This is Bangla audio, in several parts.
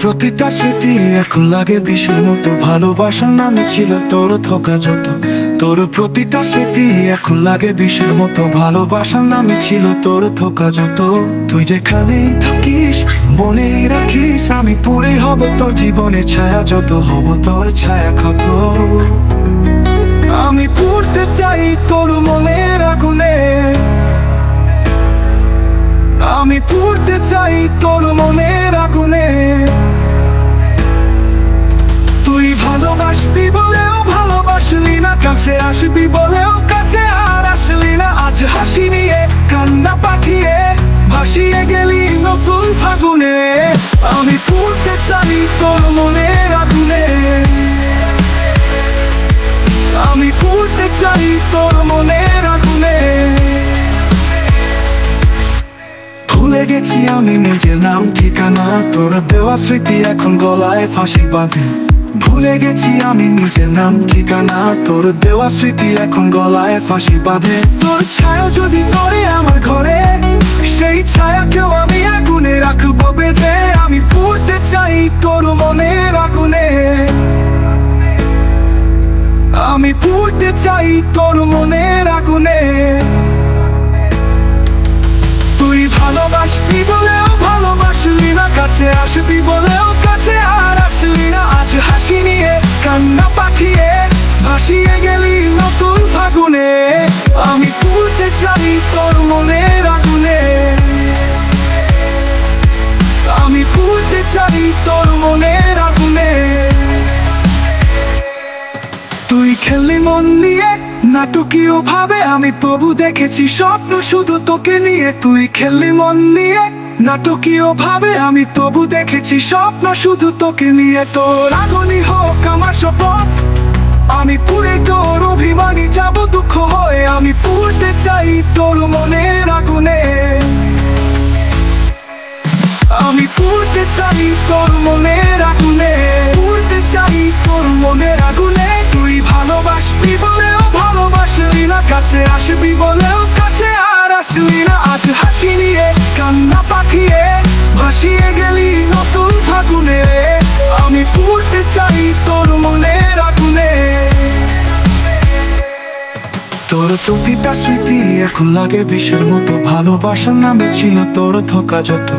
প্রতিটা স্মৃতি এখন লাগে বিষের মতো, ভালোবাসার নামে ছিল তোর ধোঁকা যত। তোর প্রতিটা স্মৃতি এখন লাগে বিষের মতো, ভালোবাসার নামে ছিল তোর ধোঁকা যত। তুই যেখানেই থাকিস মনেই রাখিস, আমি পুরে হব তোর জীবনে ছায়া যত, হব তোর ছায়া ক্ষত। আমি পুড়তে চাই তোর মনের আগুনে, আমি পুড়তে চাই তোর মনের আগুনে। তুই ভালোবাসবি বলেও ভালোবাসলি না, কাছে আসবি বলেও কাছে আর আসলি না। আজ হাসি নিয়ে কান্না পাঠিয়ে ভাসিয়ে গেলি নতুন ফাগুনে। আমি পুড়তে চাই তোর মনের আগুনে, আমি পুড়তে চাই তোর মনের আগুনে। ভুলে গেছি আমি নিজের নাম ঠিকানা, তোর দেওয়া স্মৃতি এখন গলায় ফাঁসি বাঁধে। ভুলে গেছি আমি নিজের নাম ঠিকানা, তোর দেওয়া স্মৃতি এখন গলায় ফাঁসি বাঁধে। তোর ছায়া যদি পড়ে আমার ঘরে, সেই ছায়াকেও আমি আগুনে রাখবো বেঁধে। আমি পুড়তে চাই তোর মনের আগুনে, আমি পুড়তে চাই তোর মনের আগুনে। তুই ভালোবাসবি বলেও ভালোবাসলি না, কাছে আসবি বলেও কাছে আর আসলি না। আজ হাসি নিয়ে কান্না পাঠিয়ে ভাসিয়ে গেলি নতুন ফাগুনে। আমি পুড়তে চাই তোর মনের আগুনে, আমি পুড়তে চাই তোর মনের আগুনে। তুই খেললি মন নিয়ে নাটকীয় ভাবে, আমি তবু দেখেছি স্বপ্ন শুধু তোকে নিয়ে। তুই খেললি মন নিয়ে নাটকীয় ভাবে, আমি তবু দেখেছি স্বপ্ন শুধু তোকে নিয়ে। তোর আগুনই হোক আমার শপথ, আমি পুড়ে তোর অভিমানী যাব দুঃখ হয়ে। আমি পুড়তে চাই তোর মনের আগুনে, আমি পুড়তে চাই তোর মনের আগুনে, পুড়তে চাই তোর মনের আগুনে। তুই ভালোবাসবি বলেও ভালোবাসলি না, কাছে আসবি বলেও কাছে আর আসলি না। আজ হাসি নিয়ে কান্না পাঠিয়ে ভাসিয়ে গেলি নতুন ফাগুনে। আমি পুড়তে চাই তোর মনের আগুনে। তোর প্রতিটা স্মৃতি এখন লাগে বিষের মতো, ভালোবাসার নামে ছিল তোর ধোঁকা যত।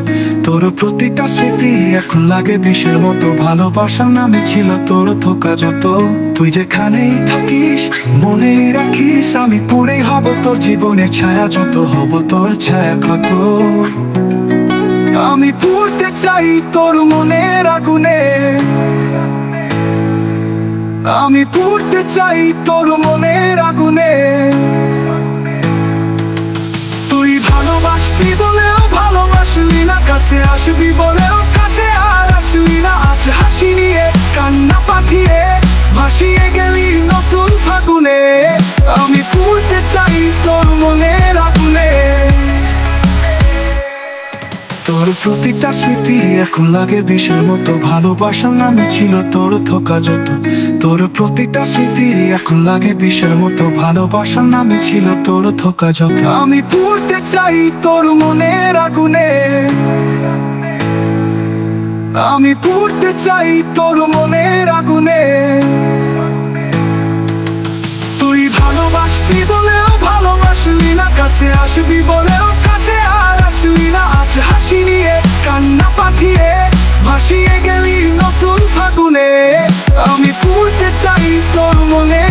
তোর প্রতিটা স্মৃতি এখন লাগে বিষের মতো, ভালোবাসার নামে ছিল তোর ধোঁকা যত। তুই যেখানেই থাকিস মনেই রাখিস, আমি পুরেই হব তোর জীবনে ছায়া যত, হব তোর ছায়া ক্ষত। আমি পুড়তে চাই তোর মনের আগুনে, আমি পুড়তে চাই তোর মনের আগুনে। তুই ভালোবাসবি বলেও ভালোবাসলি না, কাছে আসবি বলেও কাছে আর আসলি না। আজ হাসি নিয়ে কান্না পাঠিয়ে ভাসিয়ে গেলি নতুন ফাগুনে। আমি পুড়তে চাই তোর মনের আগুনে। তোর প্রতিটা স্মৃতি এখন লাগে বিষের মতো, ভালোবাসার নামে ছিল তোর ধোঁকা যত। তোর প্রতিটা স্মৃতি এখন লাগে বিষের মতো, ভালোবাসার নামে ছিল তোর ধোঁকা যত। আমি পুড়তে চাই তোর মনের আগুনে, আমি পুড়তে চাই তোর মনের আগুনে। তুই ভালোবাসবি বলেও ভালোবাসলি না, কাছে আসবি বলেও কাছে আর আসলি না। আজ হাসি নিয়ে কান্না পাঠিয়ে ভাসিয়ে গেলি নতুন ফাগুনে। আমি পুড়তে চাই তোর মনে